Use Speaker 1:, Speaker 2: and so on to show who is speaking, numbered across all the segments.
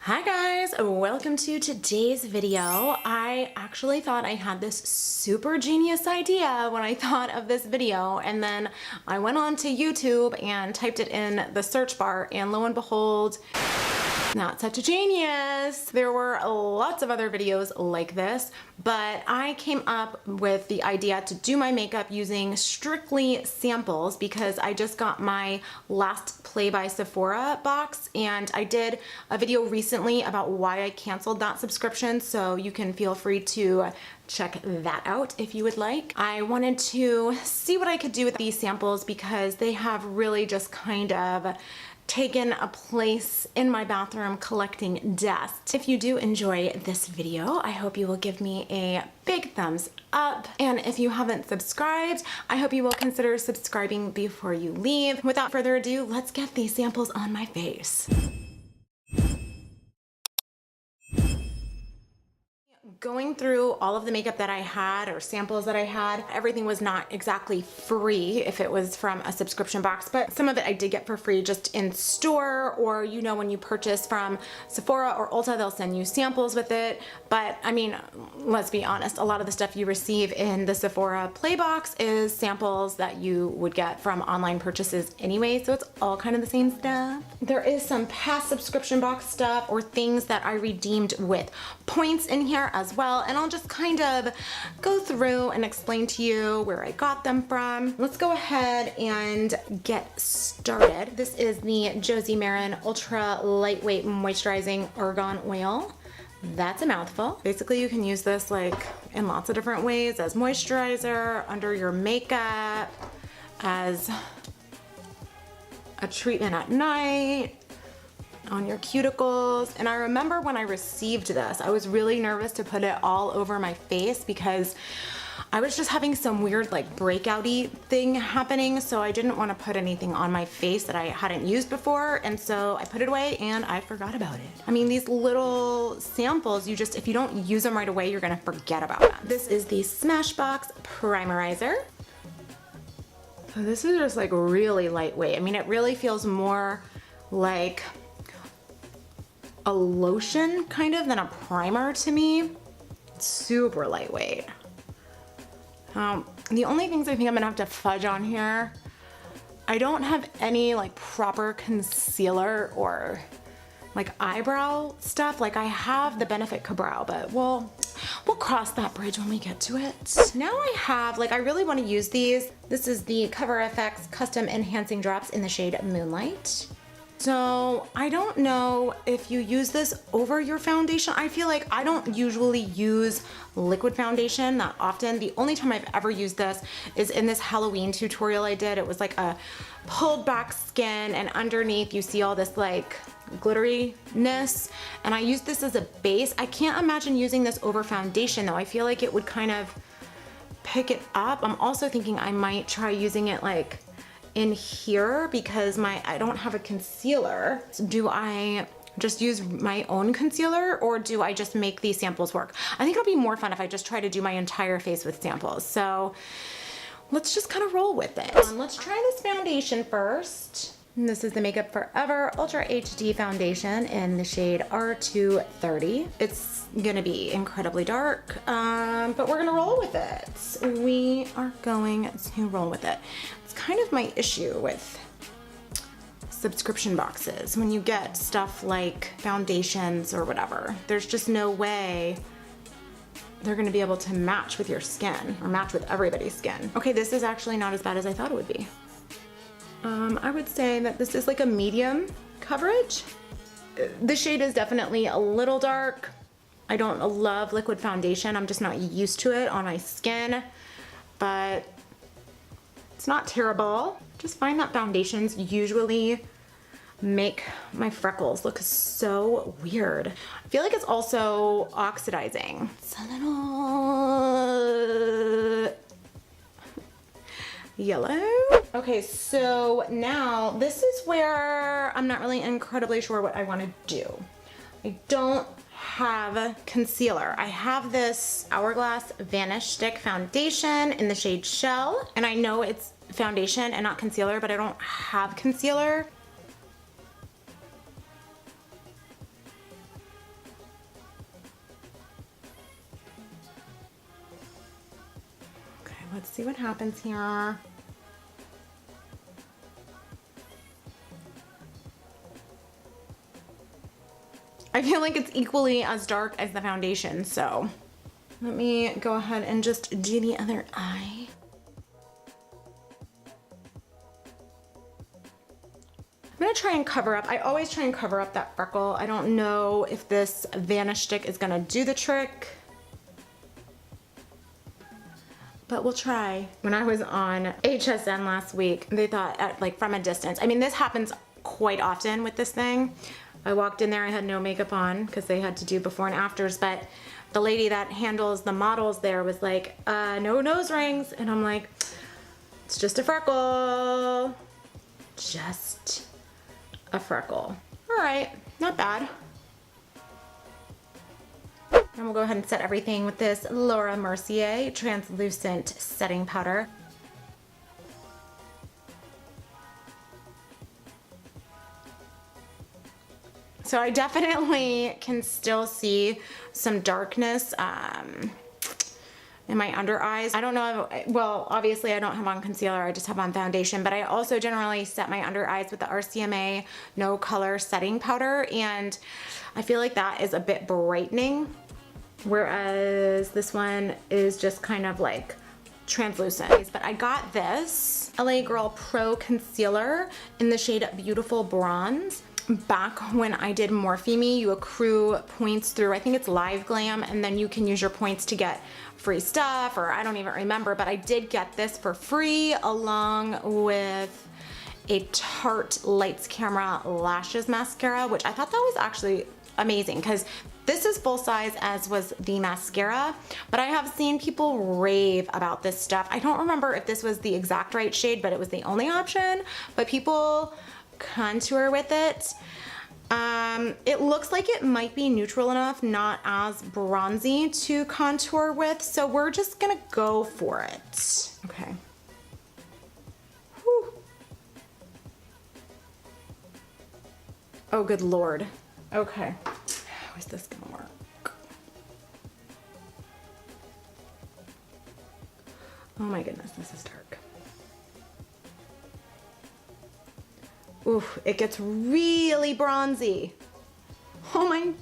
Speaker 1: Hi guys, welcome to today's video. I actually thought I had this super genius idea when I thought of this video, and then I went on to YouTube and typed it in the search bar, and lo and behold, not such a genius. There were lots of other videos like this, but I came up with the idea to do my makeup using strictly samples because I just got my last Play by Sephora box, and I did a video recently about why I canceled that subscription, so you can feel free to check that out if you would like. I wanted to see what I could do with these samples because they have really just kind of taken a place in my bathroom collecting dust. If you do enjoy this video, I hope you will give me a big thumbs up. And if you haven't subscribed, I hope you will consider subscribing before you leave. Without further ado, let's get these samples on my face. Going through all of the makeup that I had or samples that I had, everything was not exactly free if it was from a subscription box, but some of it I did get for free just in store, or you know, when you purchase from Sephora or Ulta, they'll send you samples with it. But I mean, let's be honest, a lot of the stuff you receive in the Sephora Play box is samples that you would get from online purchases anyway, so it's all kind of the same stuff. There is some past subscription box stuff or things that I redeemed with points in here as well, and I'll just kind of go through and explain to you where I got them from. Let's go ahead and get started. This is the Josie Maran Ultra Lightweight Moisturizing Argan Oil. That's a mouthful. Basically, you can use this like in lots of different ways, as moisturizer, under your makeup, as a treatment at night, on your cuticles. And I remember when I received this, I was really nervous to put it all over my face because I was just having some weird like breakout-y thing happening, so I didn't want to put anything on my face that I hadn't used before, and so I put it away and I forgot about it. I mean, these little samples, you just, if you don't use them right away, you're gonna forget about them. This is the Smashbox Primerizer. So this is just like really lightweight. I mean, it really feels more like a lotion kind of than a primer to me. It's super lightweight. The only things I think I'm gonna have to fudge on here, I don't have any like proper concealer or like eyebrow stuff. Like I have the Benefit Ka-Brow, but we'll cross that bridge when we get to it. Now I have, like, I really want to use these. This is the Cover FX Custom Enhancing Drops in the shade Moonlight. So I don't know if you use this over your foundation. I feel like I don't usually use liquid foundation that often. The only time I've ever used this is in this Halloween tutorial I did. It was like a pulled back skin, and underneath you see all this like glitteriness, and I used this as a base. I can't imagine using this over foundation though. I feel like it would kind of pick it up. I'm also thinking I might try using it like in here because I don't have a concealer. So do I just use my own concealer, or do I just make these samples work? I think it'll be more fun if I just try to do my entire face with samples. So let's just kind of roll with it. Let's try this foundation first. And this is the Makeup Forever Ultra HD Foundation in the shade R230. It's gonna be incredibly dark, but we're gonna roll with it. We are going to roll with it. It's kind of my issue with subscription boxes. When you get stuff like foundations or whatever, there's just no way they're gonna be able to match with your skin or match with everybody's skin. Okay, this is actually not as bad as I thought it would be. I would say that this is like a medium coverage. The shade is definitely a little dark. I don't love liquid foundation. I'm just not used to it on my skin, but it's not terrible. Just find that foundations usually make my freckles look so weird. I feel like it's also oxidizing. It's a little yellow. Okay, so now this is where I'm not really incredibly sure what I want to do. I don't have concealer. I have this Hourglass Vanish Stick foundation in the shade Shell, and I know it's foundation and not concealer, but I don't have concealer. let's see what happens here. I feel like it's equally as dark as the foundation, so let me go ahead and just do the other eye. I'm gonna try and cover up. I always try and cover up that freckle. I don't know if this vanish stick is gonna do the trick, but we'll try. When I was on HSN last week, they thought like from a distance, I mean, this happens quite often with this thing. I walked in there, I had no makeup on because they had to do before and afters, but the lady that handles the models there was like, no nose rings. And I'm like, it's just a freckle. Just a freckle. All right, not bad. And we'll go ahead and set everything with this Laura Mercier translucent setting powder. So I definitely can still see some darkness in my under eyes. I don't know, well, obviously I don't have on concealer, I just have on foundation, but I also generally set my under eyes with the RCMA No Color Setting Powder, and I feel like that is a bit brightening, whereas this one is just kind of like translucent. But I got this LA Girl Pro Concealer in the shade Beautiful Bronze. Back when I did Morphe Me, you accrue points through, I think it's Live Glam, and then you can use your points to get free stuff, or I don't even remember, but I did get this for free along with a Tarte Lights Camera Lashes Mascara, which I thought that was actually amazing because this is full size, as was the mascara, but I have seen people rave about this stuff. I don't remember if this was the exact right shade, but it was the only option, but people contour with it. It looks like it might be neutral enough, not as bronzy to contour with, so we're just gonna go for it. Okay. Whew. Oh, good Lord. Okay. How is this gonna work? Oh my goodness, this is dark. Oof, it gets really bronzy. Oh my God.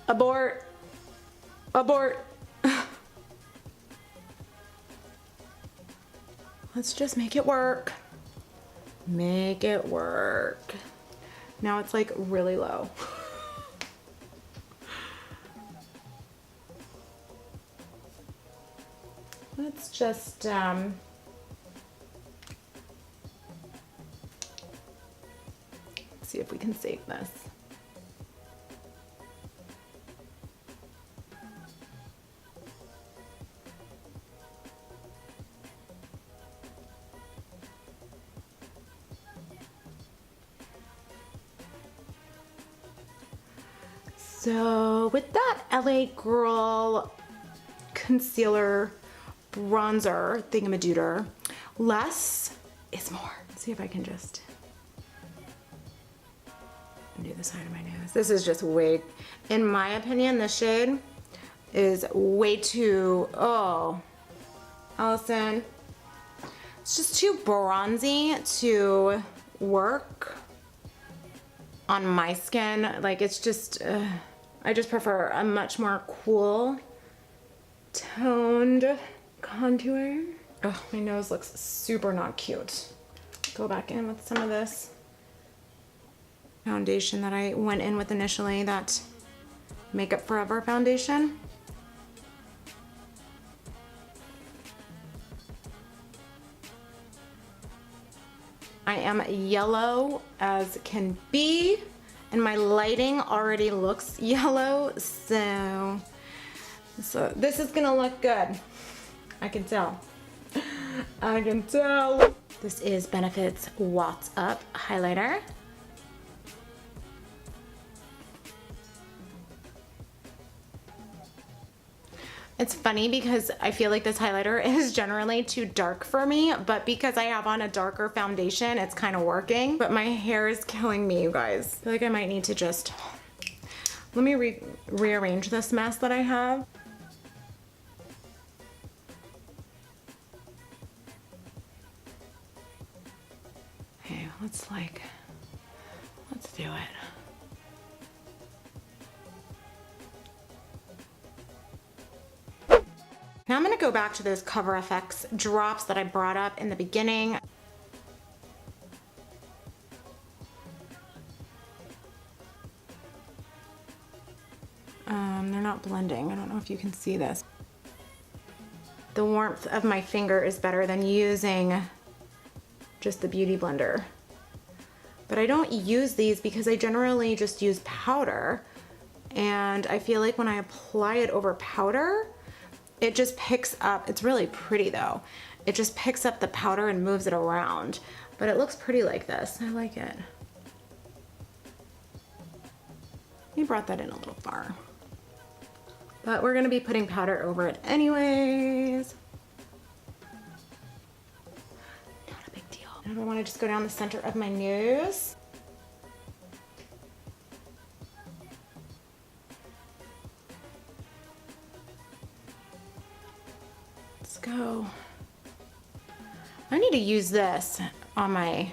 Speaker 1: Abort. Abort. Let's just make it work. Make it work. Now it's like really low. Let's just see if we can save this. So with that LA Girl concealer bronzer thingamadooter, less is more. Let's see if I can just do the side of my nose. This is just way, in my opinion, this shade is way too, oh, Allison, it's just too bronzy to work on my skin. Like, it's just, I just prefer a much more cool toned contour. Oh, my nose looks super not cute. Go back in with some of this foundation that I went in with initially, that Makeup Forever foundation. I am yellow as can be, and my lighting already looks yellow, so this is gonna look good. I can tell. I can tell. This is Benefit's What's Up highlighter. It's funny because I feel like this highlighter is generally too dark for me, but because I have on a darker foundation, it's kind of working. But my hair is killing me, you guys. I feel like I might need to just Let me rearrange this mess that I have. Okay, let's do it. Now I'm gonna go back to those Cover FX drops that I brought up in the beginning. They're not blending. I don't know if you can see this. The warmth of my finger is better than using just the Beauty Blender. But I don't use these because I generally just use powder. And I feel like when I apply it over powder, it just picks up, it's really pretty though. It just picks up the powder and moves it around. But it looks pretty like this. I like it. We brought that in a little far. But we're gonna be putting powder over it anyways. Not a big deal. And I wanna just go down the center of my nose. Let's go. I need to use this on my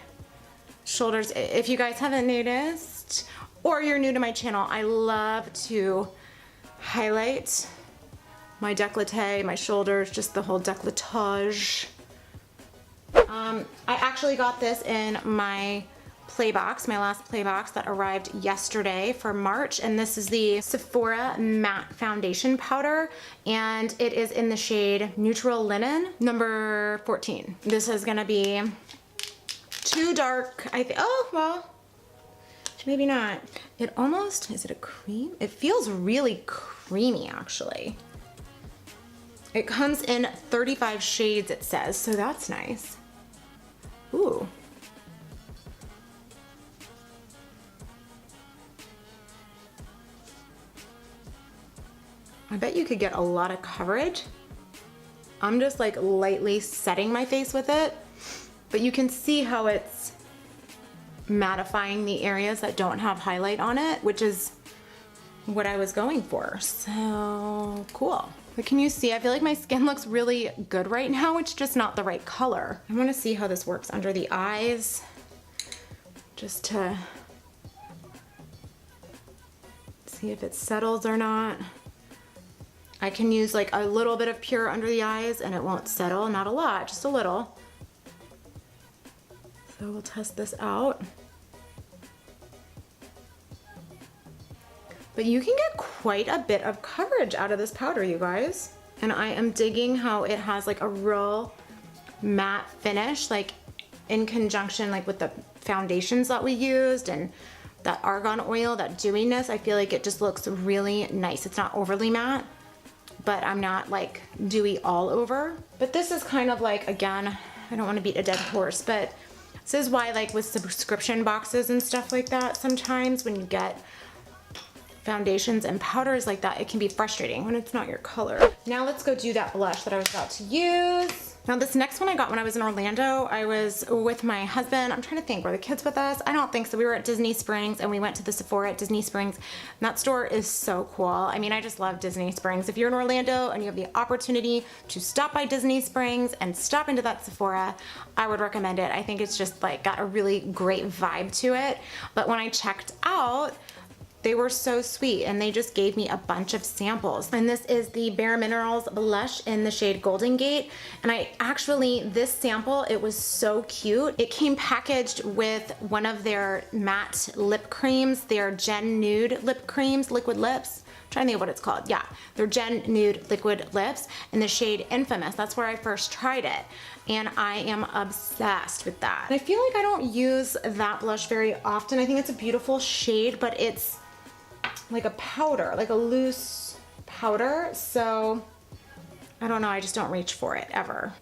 Speaker 1: shoulders. If you guys haven't noticed, or you're new to my channel, I love to highlight my décolleté, my shoulders, just the whole décolletage. I actually got this in my play box, my last play box that arrived yesterday for March, and this is the Sephora Matte Foundation Powder, and it is in the shade Neutral Linen, number 14. This is gonna be too dark, I think. Oh, well, maybe not. It almost, is it a cream? It feels really creamy, actually. It comes in 35 shades, it says, so that's nice. Ooh. I bet you could get a lot of coverage. I'm just like lightly setting my face with it, but you can see how it's mattifying the areas that don't have highlight on it, which is what I was going for. So cool. But can you see, I feel like my skin looks really good right now. It's just not the right color. I want to see how this works under the eyes, just to see if it settles or not. I can use like a little bit of pure under the eyes and it won't settle, not a lot, just a little. So we'll test this out. But you can get quite a bit of coverage out of this powder, you guys. And I am digging how it has like a real matte finish, like in conjunction like with the foundations that we used and that argan oil, that dewiness. I feel like it just looks really nice. It's not overly matte, but I'm not like dewy all over. But this is kind of like, again, I don't want to beat a dead horse, but this is why like with subscription boxes and stuff like that, sometimes when you get foundations and powders like that, it can be frustrating when it's not your color. Now let's go do that blush that I was about to use. Now this next one I got when I was in Orlando. I was with my husband. I'm trying to think, were the kids with us? I don't think so. We were at Disney Springs and we went to the Sephora at Disney Springs. And that store is so cool. I mean, I just love Disney Springs. If you're in Orlando and you have the opportunity to stop by Disney Springs and stop into that Sephora, I would recommend it. I think it's just like got a really great vibe to it. But when I checked out, they were so sweet and they just gave me a bunch of samples. And this is the Bare Minerals blush in the shade Golden Gate. And I actually, this sample, it was so cute. It came packaged with one of their matte lip creams, their Gen Nude lip creams, liquid lips. I'm trying to think of what it's called. Yeah, they're Gen Nude liquid lips in the shade Infamous. That's where I first tried it. And I am obsessed with that. And I feel like I don't use that blush very often. I think it's a beautiful shade, but it's like a powder, like a loose powder. So I don't know, I just don't reach for it ever.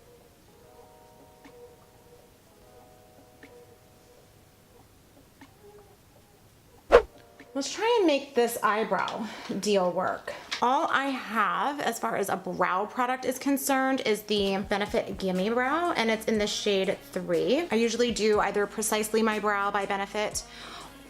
Speaker 1: Let's try and make this eyebrow deal work. All I have as far as a brow product is concerned is the Benefit Gimme Brow, and it's in the shade 3. I usually do either Precisely My Brow by Benefit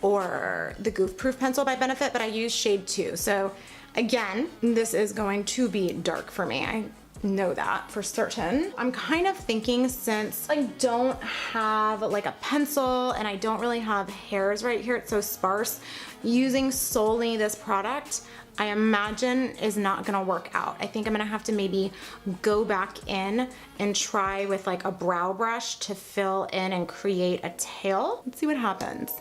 Speaker 1: or the Goof Proof pencil by Benefit, but I use shade 2. So again, this is going to be dark for me. I know that for certain. I'm kind of thinking, since I don't have like a pencil and I don't really have hairs right here, it's so sparse, using solely this product, I imagine is not gonna work out. I think I'm gonna have to maybe go back in and try with like a brow brush to fill in and create a tail. Let's see what happens.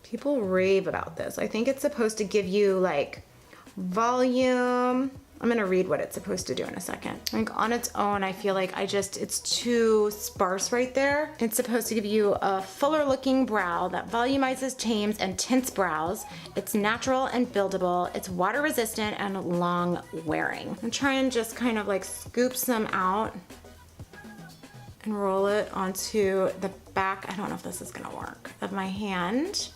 Speaker 1: People rave about this. I think it's supposed to give you like volume. I'm gonna read what it's supposed to do in a second. Like on its own, I feel like it's too sparse right there. It's supposed to give you a fuller looking brow that volumizes, tames, and tints brows. It's natural and buildable. It's water resistant and long wearing. I'm trying to just kind of like scoop some out and roll it onto the back. I don't know if this is gonna work, of my hand.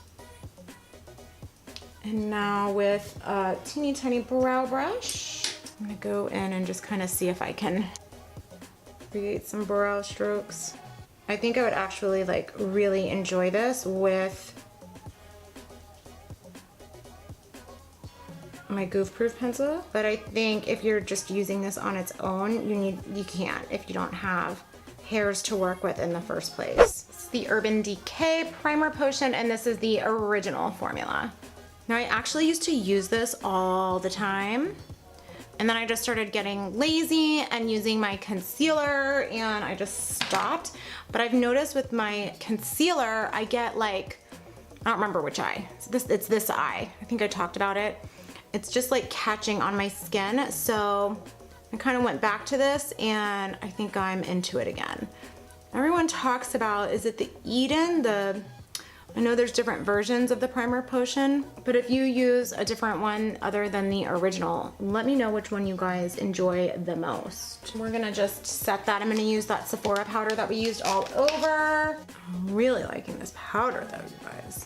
Speaker 1: And now with a teeny tiny brow brush, I'm gonna go in and just kind of see if I can create some brow strokes. I think I would actually like really enjoy this with my Goof Proof pencil, but I think if you're just using this on its own, you can't if you don't have hairs to work with in the first place. It's the Urban Decay Primer Potion, and this is the original formula. Now I actually used to use this all the time, and then I just started getting lazy and using my concealer, and I just stopped. But I've noticed with my concealer, I get like, I don't remember which eye. It's this eye. I think I talked about it. It's just like catching on my skin. So I kind of went back to this, and I think I'm into it again. Everyone talks about, is it the Eden? I know there's different versions of the primer potion, but if you use a different one other than the original, let me know which one you guys enjoy the most. We're gonna just set that. I'm gonna use that Sephora powder that we used all over. I'm really liking this powder though, you guys.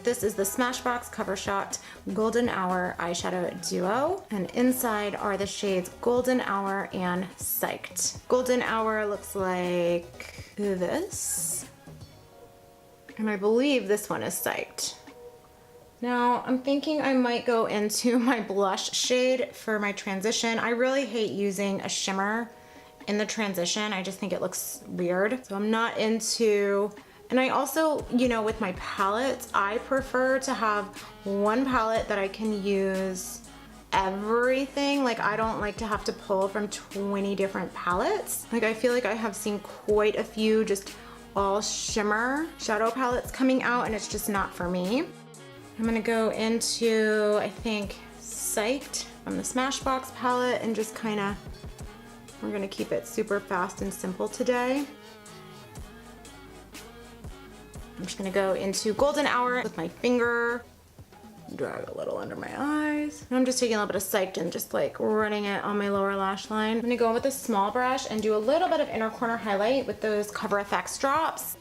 Speaker 1: This is the Smashbox Cover Shot Golden Hour Eyeshadow Duo, and inside are the shades Golden Hour and Psyched. Golden Hour looks like this, and I believe this one is Psyched. Now I'm thinking I might go into my blush shade for my transition. I really hate using a shimmer in the transition. I just think it looks weird, so I'm not into. And I also, you know, with my palettes, I prefer to have one palette that I can use everything. Like, I don't like to have to pull from 20 different palettes. Like, I feel like I have seen quite a few just all shimmer shadow palettes coming out, and it's just not for me. I'm gonna go into, I think, Psyched from the Smashbox palette, and just kind of, we're gonna keep it super fast and simple today. I'm just gonna go into Golden Hour with my finger, drag a little under my eyes. And I'm just taking a little bit of Psyched and just like running it on my lower lash line. I'm gonna go in with a small brush and do a little bit of inner corner highlight with those Cover FX drops.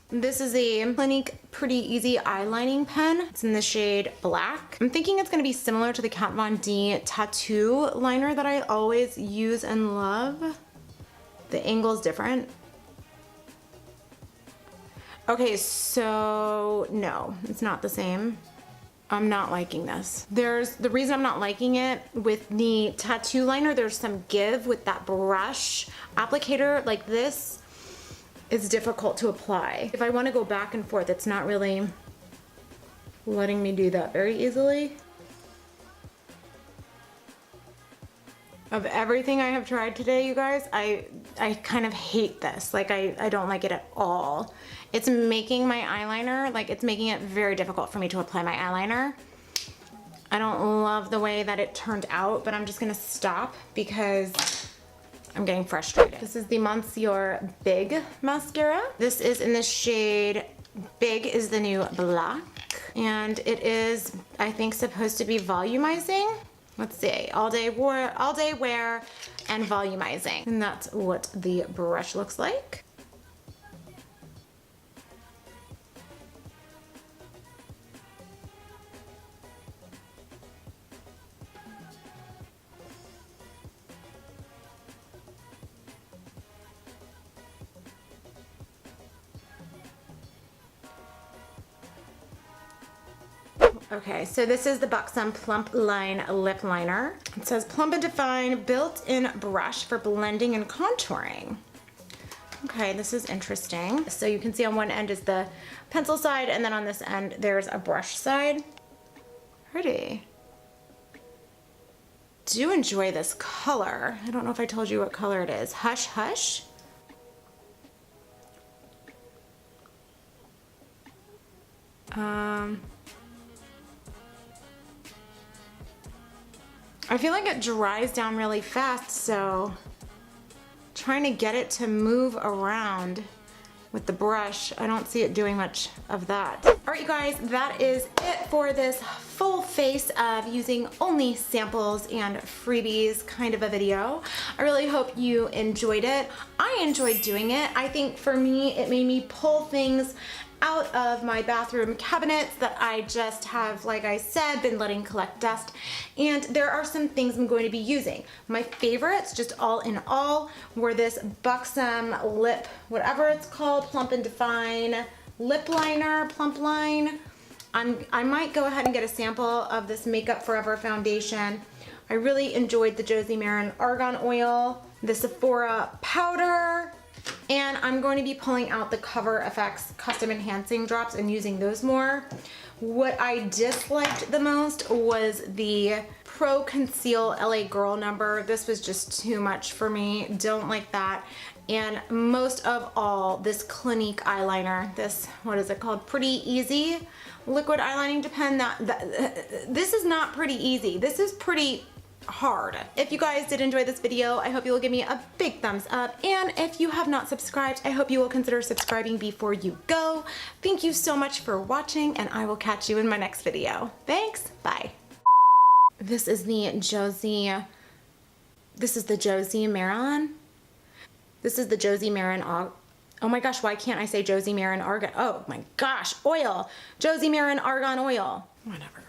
Speaker 1: This is a Clinique Pretty Easy eyelining pen. It's in the shade Black. I'm thinking it's gonna be similar to the Kat Von D tattoo liner that I always use and love. The angle's different. Okay, so no, it's not the same. I'm not liking this. The reason I'm not liking it, with the tattoo liner, there's some give with that brush applicator. Like, this is difficult to apply. If I want to go back and forth, it's not really letting me do that very easily. Of everything I have tried today, you guys, I kind of hate this. Like, I don't like it at all. It's making my eyeliner, like, it's making it very difficult for me to apply my eyeliner. I don't love the way that it turned out, but I'm just gonna stop because I'm getting frustrated. This is the Monsieur Big mascara. This is in the shade Big is the New Black, and it is, I think, supposed to be volumizing. let's see, all day wear and volumizing. And that's what the brush looks like. Okay, so this is the BOXYCHARM Plump Line Lip Liner. It says Plump and Define Built-in Brush for Blending and Contouring. Okay, this is interesting. So you can see on one end is the pencil side, and then on this end there's a brush side. Pretty. Do enjoy this color. I don't know if I told you what color it is. Hush Hush. I feel like it dries down really fast, so trying to get it to move around with the brush, I don't see it doing much of that. All right, you guys, that is it for this full face of using only samples and freebies kind of a video. I really hope you enjoyed it. I enjoyed doing it. I think for me, it made me pull things out of my bathroom cabinets that I just have, like I said, been letting collect dust. And there are some things I'm going to be using. My favorites, just all in all, were this BOXYCHARM lip, whatever it's called, Plump and Define lip liner, plump line. I might go ahead and get a sample of this Makeup Forever foundation. I really enjoyed the Josie Maran Argan Oil, the Sephora powder, and I'm going to be pulling out the Cover FX Custom Enhancing Drops and using those more. What I disliked the most was the Pro Conceal LA Girl number. This was just too much for me. Don't like that. And most of all, this Clinique eyeliner. This, what is it called? Pretty Easy liquid eyelining pen. This is not pretty easy. This is pretty hard. If you guys did enjoy this video, I hope you will give me a big thumbs up, and if you have not subscribed, I hope you will consider subscribing before you go. Thank you so much for watching, and I will catch you in my next video. Thanks, bye. This is the Josie Maran. This is the Josie Maran, oh my gosh, why can't I say Josie Maran Argan? Oh my gosh, oil. Josie Maran Argan Oil. Whatever.